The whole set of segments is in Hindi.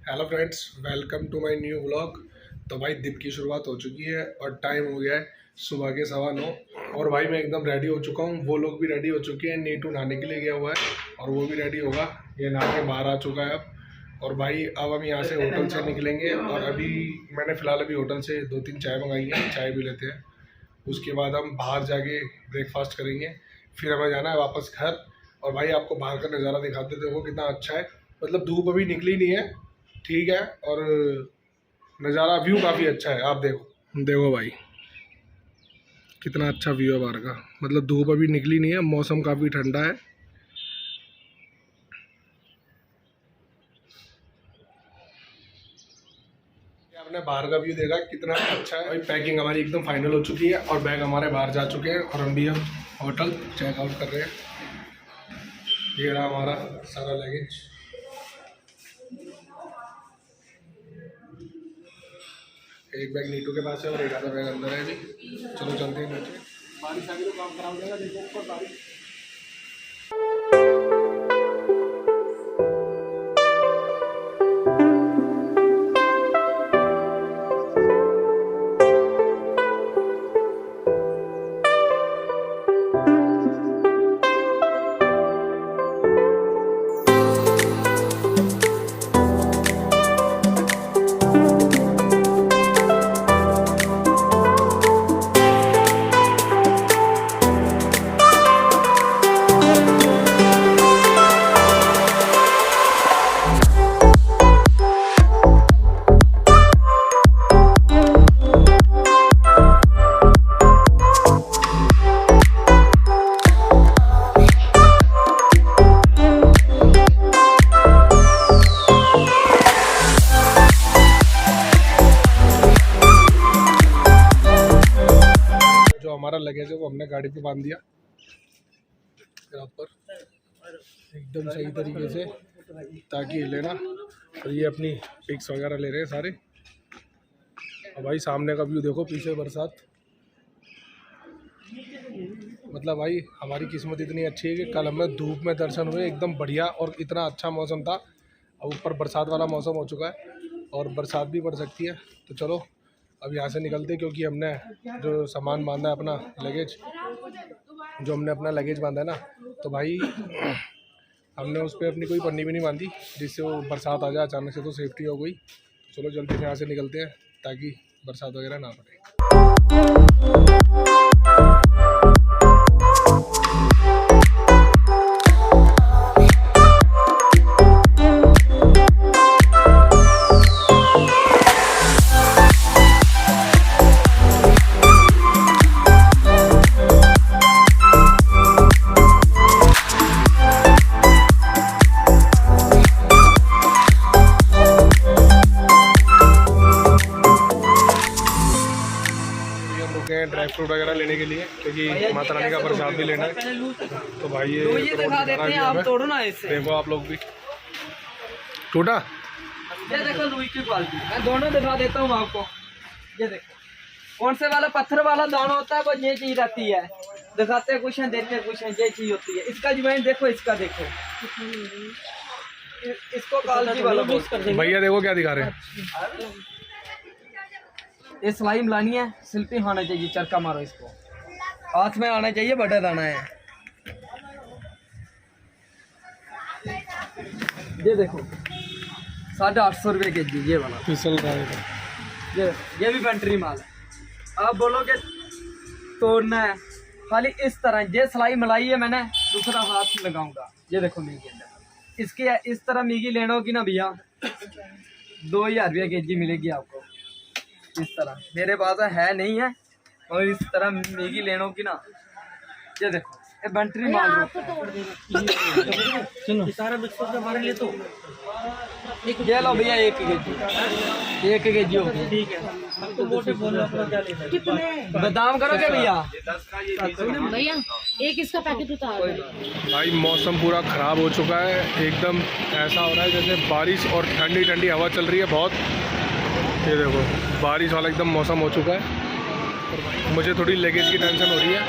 Hello friends, welcome to my new vlog. तो भाई दिन की शुरुआत हो चुकी है और टाइम हो गया है सुबह के 9:15। और भाई मैं एकदम रेडी हो चुका हूँ, वो लोग भी रेडी हो चुके हैं। नीटू नहाने के लिए गया हुआ है और वो भी रेडी होगा। ये नहा के बाहर आ चुका है अब। और भाई अब हम यहाँ से होटल से निकलेंगे और अभी मैंने फ़िलहाल अभी होटल से 2-3 चाय मंगाई है, चाय भी लेते हैं। उसके बाद हम बाहर जाके ब्रेकफास्ट करेंगे, फिर हमें जाना है वापस घर। और भाई आपको बाहर का नज़ारा दिखाते थे, देखो कितना अच्छा है। मतलब धूप अभी निकली नहीं है, ठीक है। और नज़ारा व्यू काफ़ी अच्छा है, आप देखो देखो भाई कितना अच्छा व्यू है बाहर का। मतलब धूप अभी निकली नहीं है, मौसम काफ़ी ठंडा है। आपने बाहर का व्यू देखा कितना अच्छा है। भाई पैकिंग हमारी एकदम फाइनल हो चुकी है और बैग हमारे बाहर जा चुके हैं और हम भी अब होटल चेकआउट कर रहे हैं। ये रहा हमारा सारा लगेज। एक बैग नीटू के पास है और एक आधा बैग अंदर है। अभी चलो चलते हैं नीचे। बारिश आ गई तो काम खराब हो जाएगा, देखो ऊपर बारिश। हमारा लगेज है वो हमने गाड़ी पे बांध दिया पर एकदम सही तरीके से, ताकि लेना। और ये अपनी पिक्स वगैरह ले रहे हैं सारे। और भाई सामने का व्यू देखो, पीछे बरसात। मतलब भाई हमारी किस्मत इतनी अच्छी है कि कल हमें धूप में दर्शन हुए, एकदम बढ़िया और इतना अच्छा मौसम था। अब ऊपर बरसात वाला मौसम हो चुका है और बरसात भी पड़ सकती है। तो चलो अब यहाँ से निकलते, क्योंकि हमने जो सामान बांधा है अपना लगेज, जो हमने अपना लगेज बांधा है ना, तो भाई हमने उस पर अपनी कोई पन्नी भी नहीं बांधी, जिससे वो बरसात आ जाए अचानक से तो सेफ्टी हो गई। चलो जल्दी से यहाँ से निकलते हैं ताकि बरसात वगैरह ना पड़े। ड्राई फ्रूट वगैरह लेने के लिए, क्योंकि माता रानी का प्रसाद भी लेना है। तो भाई ये दिखा देते हैं, आप तोड़ो ना इससे। देखो आप लोग भी टूटा, ये देखो लुई की क्वालिटी, मैं दोनों दिखा देता हूँ आपको। ये देखो कौन से वाला पत्थर वाला दाना होता है, वो ये चीज रहती है। दिखाते कुछ हैं, देते कुछ हैं, ये चीज होती है। इसका अजवाइन देखो, इसका देखो, इसको कालजी वाला मिक्स कर देंगे। भैया देखो क्या दिखा रहे हैं। ये स्लाइम लानी है, सिल्पी आना चाहिए, चरका मारो इसको, हाथ में आना चाहिए, बड़ा दाना है। ये देखो 850 रुपये के जी ये वाला फिसल रहा है। ये भी पेंट्री माल है। आप बोलोगे तोड़ना है, खाली इस तरह ये सिलाई मलाई है, मैंने दूसरा हाथ लगाऊंगा। ये देखो मीगी अंदर, इसकी इस तरह मीगी लेना होगी ना भैया, 2000 रुपये के जी मिलेगी आपको। इस तरह मेरे पास है नहीं है, और इस तरह मैगी लेना होगी ना। ये देखो ये बंटरी माल सुनो सारा बिस्कुट हमारे लिए। तो ये लो भैया 1 केजी हो गया, ठीक है। तो मोटे बोलो अपना क्या लेना है, दाम करो क्या भैया? भैया एक इसका पैकेट उतार। भाई मौसम पूरा ख़राब हो चुका है, एकदम ऐसा हो रहा है जैसे बारिश और ठंडी ठंडी हवा चल रही है बहुत। ये देखो बारिश वाला एकदम मौसम हो चुका है। मुझे थोड़ी लगेज की टेंशन हो रही है,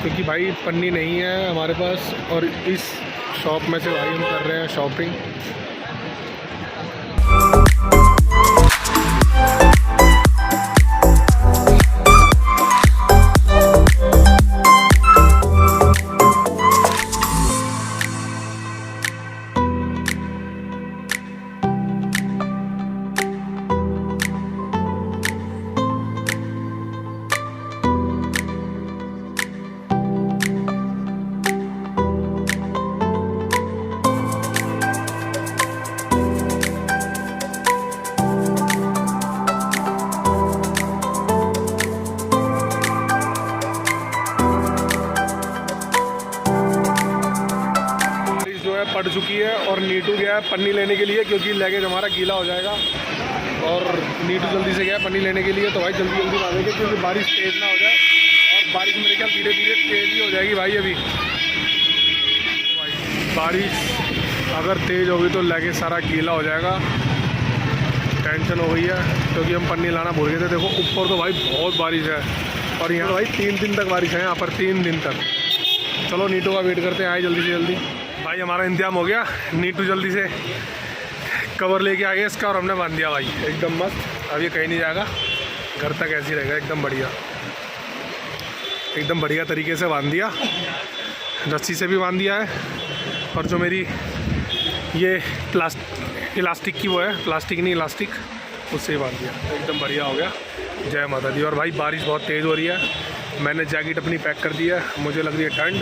क्योंकि भाई पन्नी नहीं है हमारे पास, और इस शॉप में से भाई हम कर रहे हैं शॉपिंग। है पड़ चुकी है और नीटू गया है पन्नी लेने के लिए क्योंकि लगेज हमारा गीला हो जाएगा। और नीटू जल्दी से गया है पन्नी लेने के लिए। तो भाई जल्दी जल्दी मारेंगे क्योंकि बारिश तेज़ ना हो जाए, और बारिश मेरे ख्याल धीरे धीरे तेज़ ही हो जाएगी भाई। अभी भाई बारिश अगर तेज़ होगी तो लगेज सारा गीला हो जाएगा। टेंशन हो गई है क्योंकि हम पन्नी लाना भूल गए थे। देखो ऊपर तो भाई बहुत बारिश है, और यहाँ भाई 3 दिन तक बारिश है, यहाँ पर 3 दिन तक। चलो नीटू का वेट करते हैं, आए जल्दी से जल्दी। भाई हमारा इंतजाम हो गया, नीटू जल्दी से कवर लेके आ गया इसका और हमने बांध दिया भाई एकदम मस्त। अब ये कहीं नहीं जाएगा, घर तक ऐसे ही रहेगा एकदम बढ़िया, एकदम बढ़िया तरीके से बांध दिया। रस्सी से भी बांध दिया है, और जो मेरी ये इलास्टिक की वो है, प्लास्टिक नहीं इलास्टिक, उससे ही बांध दिया, एकदम बढ़िया हो गया। जय माता दी। और भाई बारिश बहुत तेज़ हो रही है, मैंने जैकेट अपनी पैक कर दी है, मुझे लग रही है ठंड,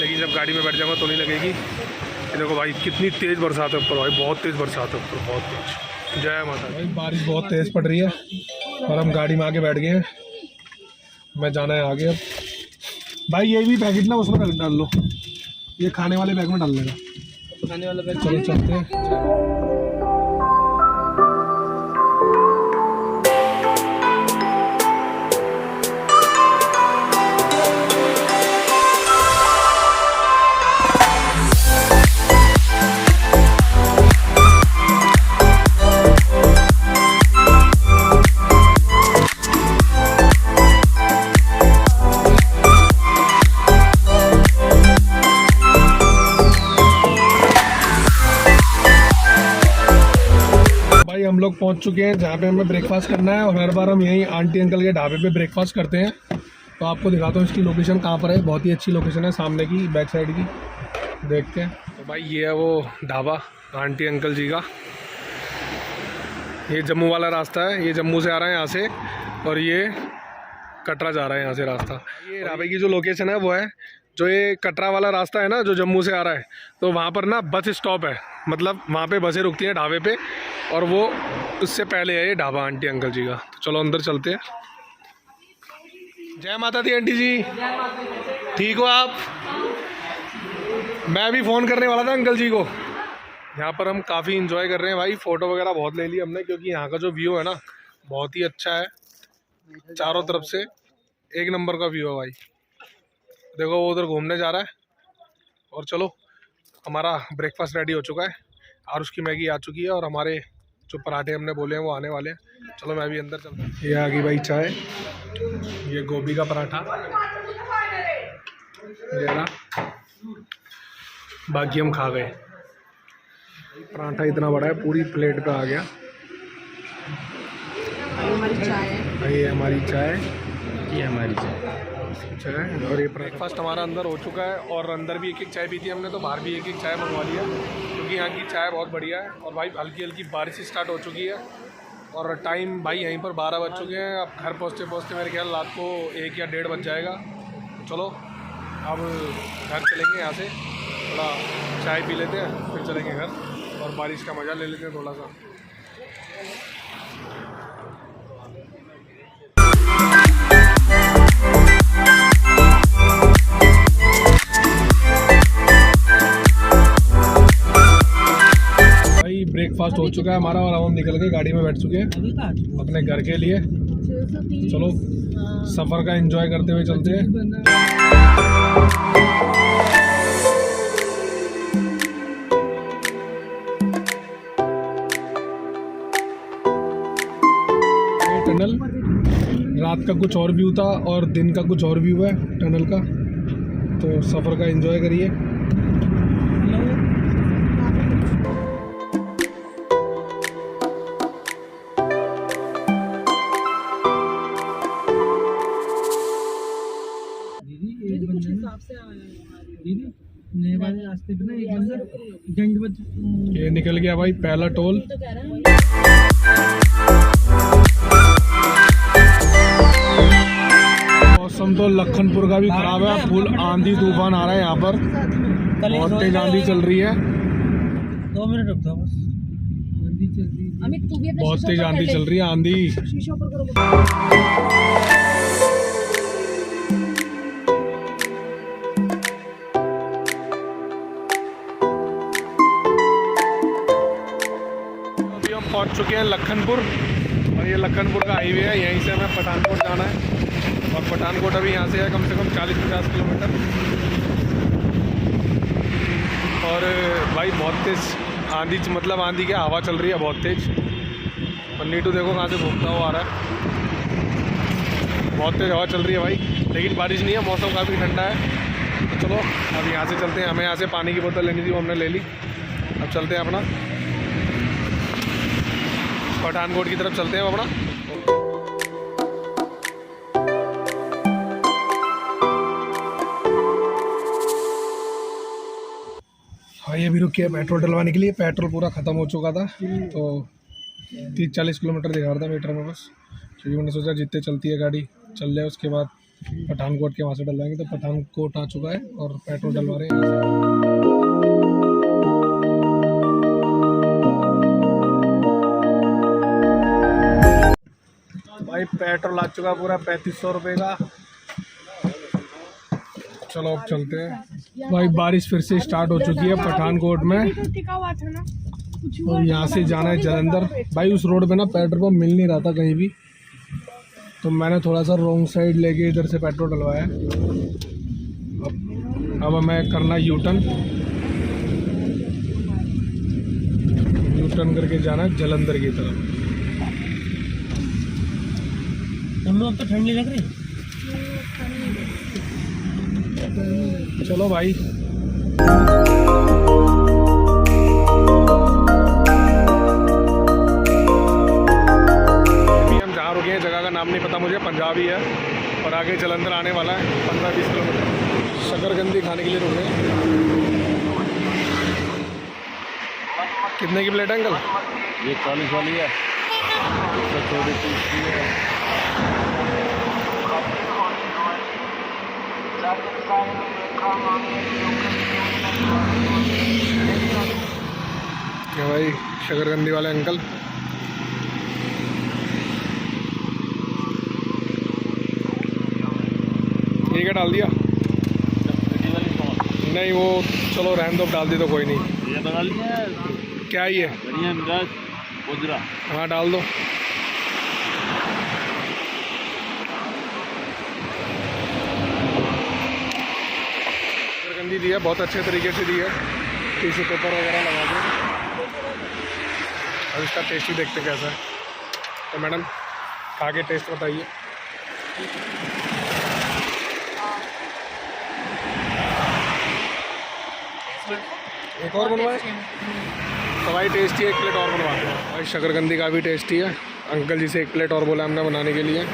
लेकिन जब गाड़ी में बैठ जाऊँगा तो नहीं लगेगी। ये देखो भाई कितनी तेज़ बरसात है ऊपर, भाई बहुत तेज़ बरसात है ऊपर, बहुत तेज़। जय माता दी। भाई बारिश बहुत तेज़ पड़ रही है और हम गाड़ी में आके बैठ गए हैं। मैं जाना है आगे अब। भाई ये भी पैकेट ना उसमें डाल लो, ये खाने वाले बैग में डाल देगा, खाने वाला बैग। चलो चलते हैं। हम लोग पहुंच चुके हैं जहाँ पे हमें ब्रेकफास्ट करना है, और हर बार हम यहीं आंटी अंकल के ढाबे पे ब्रेकफास्ट करते हैं। तो आपको दिखाता हूँ इसकी लोकेशन कहाँ पर है, बहुत ही अच्छी लोकेशन है, सामने की बैक साइड की, देखते हैं। तो भाई ये है वो ढाबा आंटी अंकल जी का। ये जम्मू वाला रास्ता है, ये जम्मू से आ रहा है यहाँ से, और ये कटरा जा रहा है यहाँ से रास्ता। ये ढाबे की जो लोकेशन है वो है, जो ये कटरा वाला रास्ता है ना जो जम्मू से आ रहा है, तो वहाँ पर ना बस स्टॉप है, मतलब वहाँ पे बसें रुकती हैं ढाबे पे, और वो उससे पहले है ये ढाबा आंटी अंकल जी का। तो चलो अंदर चलते हैं। जय माता दी आंटी जी, ठीक हो आप? मैं भी फ़ोन करने वाला था अंकल जी को। यहाँ पर हम काफ़ी इंजॉय कर रहे हैं भाई, फ़ोटो वगैरह बहुत ले ली हमने, क्योंकि यहाँ का जो व्यू है ना बहुत ही अच्छा है, चारों तरफ से एक नंबर का व्यू है भाई। देखो वो उधर घूमने जा रहा है। और चलो हमारा ब्रेकफास्ट रेडी हो चुका है, और उसकी मैगी आ चुकी है, और हमारे जो पराठे हमने बोले हैं वो आने वाले हैं। चलो मैं भी अंदर चलता हूँ। ये आ गई भाई चाय, ये गोभी का पराठा, ये रहा, बाकी हम खा गए। पराठा इतना बड़ा है, पूरी प्लेट पे आ गया। हमारी चाय है, ये हमारी चाय, ये हमारी चाय। और ये ब्रेकफास्ट हमारा अंदर हो चुका है, और अंदर भी एक एक चाय पी थी हमने, तो बाहर भी एक एक चाय मंगवा लिया, क्योंकि यहाँ की चाय बहुत बढ़िया है। और भाई हल्की हल्की बारिश स्टार्ट हो चुकी है, और टाइम भाई यहीं पर 12 बज चुके हैं। अब घर पहुँचते पहुँचते मेरे ख्याल रात को 1 या 1:30 बज जाएगा। चलो अब घर चलेंगे, यहाँ से थोड़ा चाय पी लेते हैं, फिर चलेंगे घर, और बारिश का मज़ा ले लेते हैं थोड़ा सा। ब्रेकफास्ट हो चुका है हमारा, और अब हम निकल के गाड़ी में बैठ चुके हैं अपने घर के लिए। चलो सफ़र का एंजॉय करते हुए चलते हैं। ये टनल रात का कुछ और व्यू था और दिन का कुछ और व्यू है टनल का, तो सफ़र का एंजॉय करिए। नए वाले रास्ते पे ना एक बंदा दंडवत, ये निकल गया भाई पहला टोल। मौसम तो लखनपुर का भी खराब है, फुल आंधी तूफान आ रहा है यहाँ पर, बहुत तेज आंधी चल रही है। 2 मिनट रुक जाओ बस, आंधी चल रही है, बहुत तेज आंधी चल रही है, आंधी। पहुंच चुके हैं लखनपुर, और ये लखनपुर का हाईवे है, यहीं से हमें पठानकोट जाना है। और पठानकोट अभी यहाँ से है कम से कम 40-50 किलोमीटर। और भाई बहुत तेज़ आंधी, मतलब आंधी क्या, हवा चल रही है बहुत तेज़। और नीटू देखो कहाँ से घूमता हुआ आ रहा है, बहुत तेज़ हवा चल रही है भाई, लेकिन बारिश नहीं है, मौसम काफ़ी ठंडा है। तो चलो अब यहाँ से चलते हैं, हमें यहाँ से पानी की बोतल लेनी थी, वो हमने ले ली। अब चलते हैं अपना पठानकोट की तरफ चलते हैं अपना। हाँ, ये भी रुके पेट्रोल डलवाने के लिए, पेट्रोल पूरा ख़त्म हो चुका था, तो 30-40 किलोमीटर दिखा रहा था मीटर में बस। क्योंकि मैंने सोचा जितने चलती है गाड़ी चल जाए, उसके बाद पठानकोट के वहाँ से डलवाएंगे। तो पठानकोट आ चुका है और पेट्रोल डलवा रहे हैं भाई। पेट्रोल आ चुका पूरा 3500 रुपये का। चलो अब चलते हैं भाई। बारिश फिर से स्टार्ट हो चुकी है पठानकोट में, और यहाँ से जाना है जालंधर। भाई उस रोड पे ना पेट्रोल पंप मिल नहीं रहा था कहीं भी, तो मैंने थोड़ा सा रॉन्ग साइड लेके इधर से पेट्रोल डलवाया। अब हमें करना यू टर्न करके जाना है जालंधर की तरफ। अब तो ठंडी लग रही। चलो भाई। जगह का नाम नहीं पता मुझे, पंजाबी है, और आगे जालंधर आने वाला है 15-20 किलोमीटर। शकरकंदी खाने के लिए रुक रहे हैं। कितने की प्लेट है अंकल? ये 40 वाली है, थोड़ी सी है। क्या भाई, शकरकंदी वाले अंकल। ये क्या डाल दिया? नहीं वो चलो रहने दो, डाल दी तो कोई नहीं। ये बना लिया क्या ये? धनिया मिर्च पुदीना। हाँ डाल दो। शकरकंदी दी है, बहुत अच्छे तरीके से दी है, टिश्यू पेपर वगैरह लगा के। और इसका टेस्ट ही देखते कैसा है। तो मैडम खा के टेस्ट बताइए। एक और बनवाए तो भाई, टेस्टी है, एक प्लेट और बनवा दो भाई। शकरकंदी का भी टेस्टी है। अंकल जी से एक प्लेट और बोला हमने बनाने के लिए।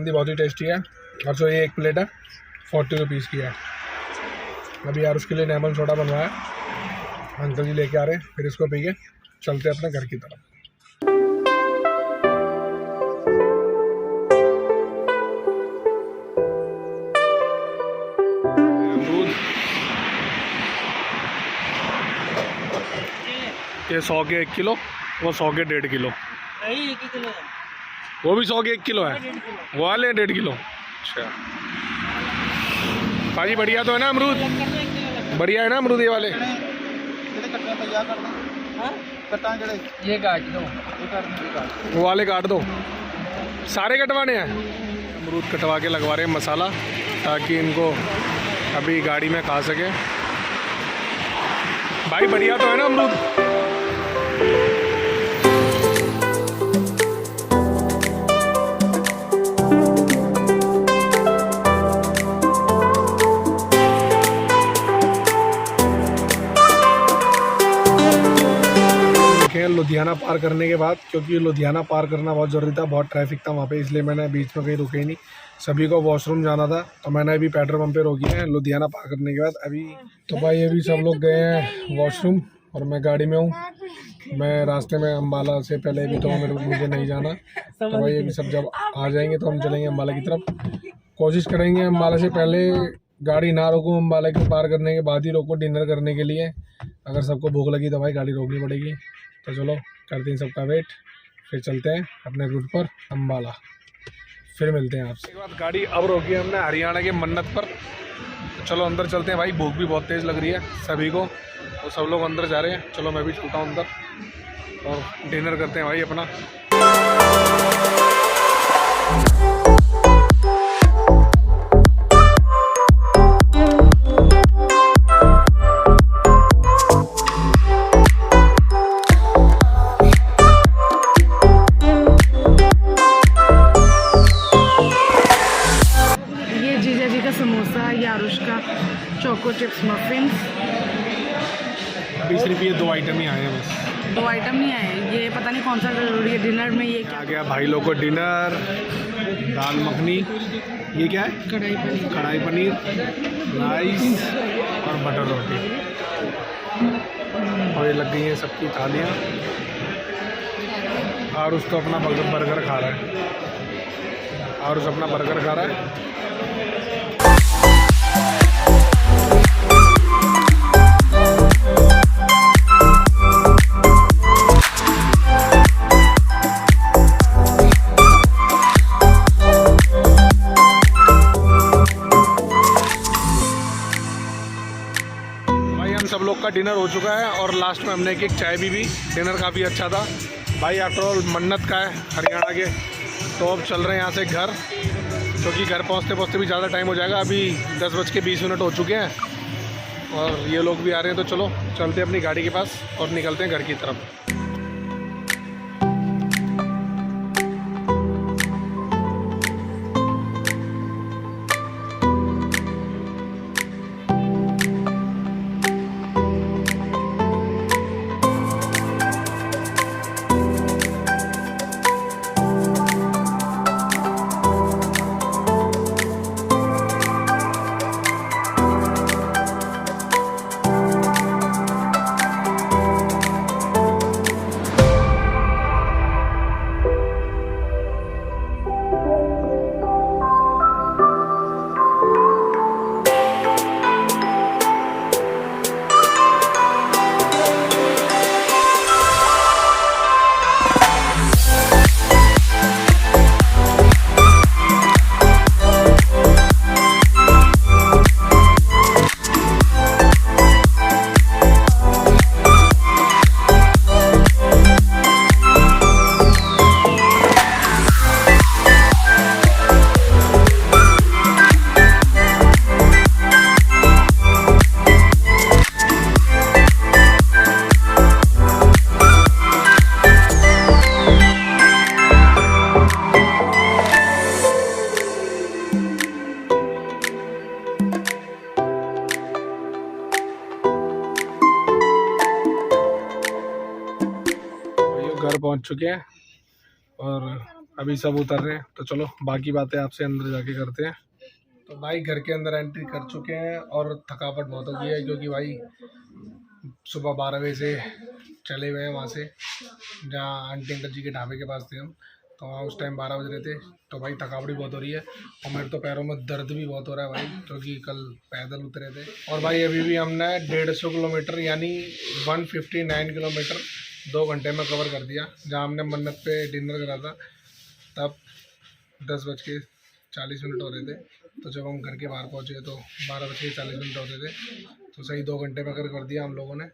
बहुत ही टेस्टी है। और जो ये एक प्लेट है 40 रुपीज़ की है। अभी यार उसके लिए लेमन सोडा बनवाया, अंकल जी लेके आ रहे हैं, फिर इसको पी के चलते अपने घर की तरफ। अमरूद ये 100 के 1 किलो, वो 100 के 1.5 किलो। नहीं 1 किलो है। वो भी 100 के 1 किलो है, वो वाले 1.5 किलो। अच्छा भाजी बढ़िया तो है ना अमरूद? बढ़िया है ना अमरूद ये वाले? ये काट दो, वो वाले काट दो, सारे कटवाने हैं। अमरूद कटवा के लगवा रहे हैं मसाला, ताकि इनको अभी गाड़ी में खा सके। भाई बढ़िया तो है ना अमरूद? लुधियाना पार करने के बाद, क्योंकि लुधियाना पार करना बहुत ज़रूरी था, बहुत ट्रैफिक था वहाँ पे, इसलिए मैंने बीच में कहीं रुके ही नहीं। सभी को वॉशरूम जाना था तो मैंने अभी पेट्रोल पंप पे रोकी है लुधियाना पार करने के बाद अभी। तो भाई अभी सब लोग गए हैं वॉशरूम और मैं गाड़ी में हूँ। मैं रास्ते में अम्बाला से पहले भी तो मुझे नहीं जाना, तो भाई अभी सब जब आ जाएंगे तो हम चलेंगे अम्बाला की तरफ। कोशिश करेंगे अम्बाला से पहले गाड़ी ना रोकूँ, अम्बाला के पार करने के बाद ही रोको डिनर करने के लिए। अगर सबको भूख लगी तो भाई गाड़ी रोकनी पड़ेगी। तो चलो करते हैं सबका वेट, फिर चलते हैं अपने रूट पर अम्बाला, फिर मिलते हैं आपसे। बाद गाड़ी अब रोकी है हमने हरियाणा के मन्नत पर। तो चलो अंदर चलते हैं भाई, भूख भी बहुत तेज़ लग रही है सभी को, तो सब लोग अंदर जा रहे हैं। चलो मैं भी चलता हूँ अंदर और डिनर करते हैं भाई अपना। समोसा, ये आरुष का चोको चिप्स मफिन्स। अभी सिर्फ ये 2 आइटम ही आए हैं बस, 2 आइटम नहीं आए, ये पता नहीं कौन सा जरूरी है डिनर में। ये क्या आ गया भाई लोग को डिनर, दाल मखनी, ये क्या है, कढ़ाई पनीर, राइस और बटर रोटी, और ये लग गई हैं सबकी थालियाँ। और उस तो अपना बर्गर खा रहा है, और उस अपना बर्गर खा रहा है। सब लोग का डिनर हो चुका है और लास्ट में हमने एक चाय भी डिनर काफ़ी अच्छा था भाई। आफ्टर ऑल मन्नत का है हरियाणा के। तो अब चल रहे हैं यहाँ से घर, क्योंकि घर पहुँचते पहुँचते भी ज़्यादा टाइम हो जाएगा। अभी 10:20 हो चुके हैं और ये लोग भी आ रहे हैं। तो चलो चलते हैं अपनी गाड़ी के पास और निकलते हैं घर की तरफ। घर पहुंच चुके हैं और अभी सब उतर रहे हैं। तो चलो बाकी बातें आपसे अंदर जाके करते हैं। तो भाई घर के अंदर एंट्री कर चुके हैं और थकावट बहुत हो गई है, क्योंकि भाई सुबह 12 बजे से चले गए हैं वहाँ से, जहाँ आंटी अंकल जी के ढाबे के पास थे हम। तो वहाँ उस टाइम 12 बज रहे थे। तो भाई थकावट भी बहुत हो रही है और मेरे तो पैरों में दर्द भी बहुत हो रहा है भाई, क्योंकि कल पैदल उतरे थे। और भाई अभी भी हमने 150 किलोमीटर यानी 159 किलोमीटर 2 घंटे में कवर कर दिया। जहाँ हमने मन्नत पे डिनर करा था तब 10:40 हो रहे थे। तो जब हम घर के बाहर पहुँचे तो 12:40 हो रहे थे। तो सही 2 घंटे में कर दिया हम लोगों ने।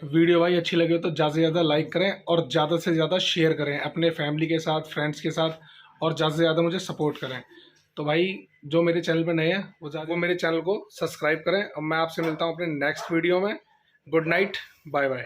वीडियो भाई अच्छी लगी हो तो ज़्यादा से ज़्यादा लाइक करें और ज़्यादा से ज़्यादा शेयर करें अपने फैमिली के साथ, फ्रेंड्स के साथ, और ज़्यादा से ज़्यादा मुझे सपोर्ट करें। तो भाई जो मेरे चैनल पर नए हैं वो मेरे चैनल को सब्सक्राइब करें। और मैं आपसे मिलता हूँ अपने नेक्स्ट वीडियो में। Good night, bye bye.